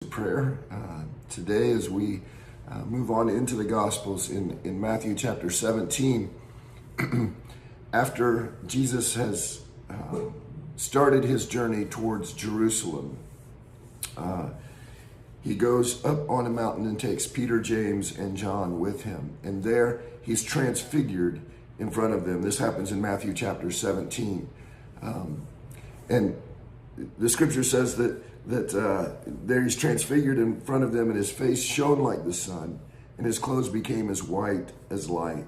Prayer today as we move on into the Gospels in Matthew chapter 17. After Jesus has started his journey towards Jerusalem, he goes up on a mountain and takes Peter, James, and John with him. And there he's transfigured in front of them. This happens in Matthew chapter 17. And the scripture says that there he's transfigured in front of them, and his face shone like the sun, and his clothes became as white as light.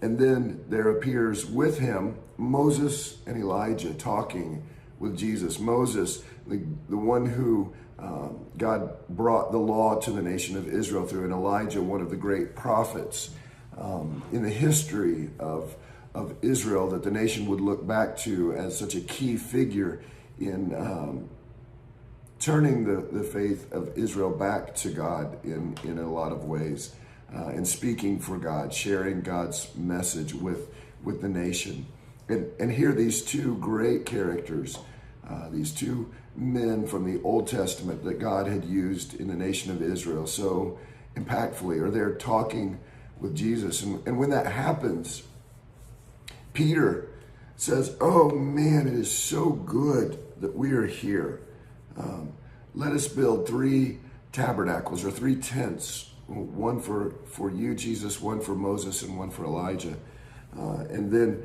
And then there appears with him Moses and Elijah talking with Jesus. Moses, the one who God brought the law to the nation of Israel through, and Elijah, one of the great prophets in the history of Israel that the nation would look back to as such a key figure in turning the faith of Israel back to God in a lot of ways, and speaking for God, sharing God's message with the nation. And here these two great characters, these two men from the Old Testament that God had used in the nation of Israel so impactfully, are there talking with Jesus. And when that happens, Peter says, "Oh man, it is so good that we are here. Let us build 3 tabernacles or 3 tents, one for you, Jesus, one for Moses, and one for Elijah." And then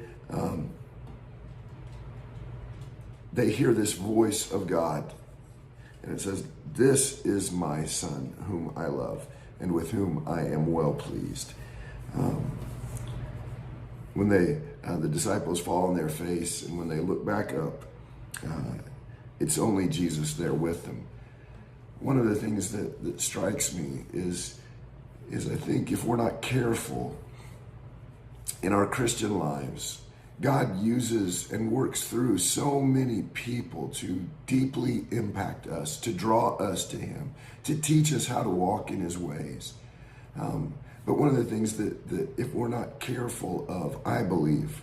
they hear this voice of God, and it says, "This is my son whom I love, and with whom I am well pleased." When the disciples fall on their face, and when they look back up, it's only Jesus there with them. One of the things that strikes me is I think if we're not careful in our Christian lives, God uses and works through so many people to deeply impact us, to draw us to him, to teach us how to walk in his ways. But one of the things that if we're not careful of, I believe,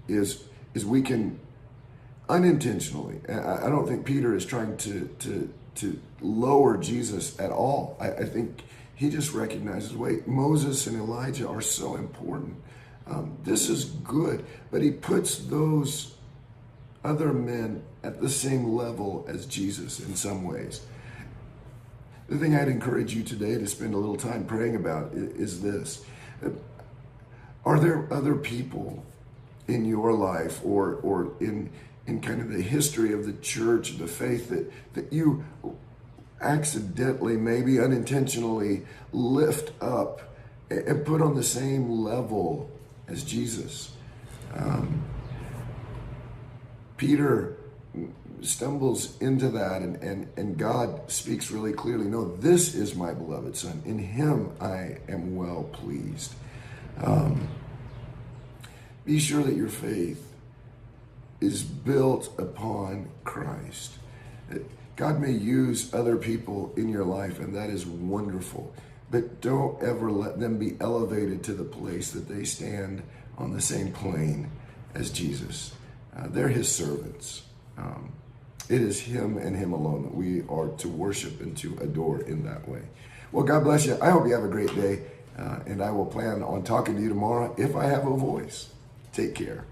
is we can unintentionally, I don't think Peter is trying to lower Jesus at all. I think he just recognizes, wait, Moses and Elijah are so important. This is good, but he puts those other men at the same level as Jesus in some ways. The thing I'd encourage you today to spend a little time praying about is this. Are there other people in your life or in kind of the history of the church, the faith that you accidentally, maybe unintentionally lift up and put on the same level as Jesus? Peter stumbles into that, and God speaks really clearly. No, this is my beloved son. In him I am well pleased. Be sure that your faith is built upon Christ. God may use other people in your life, and that is wonderful, but don't ever let them be elevated to the place that they stand on the same plane as Jesus. They're his servants. It is him and him alone that we are to worship and to adore in that way. Well, God bless you. I hope you have a great day, and I will plan on talking to you tomorrow if I have a voice. Take care.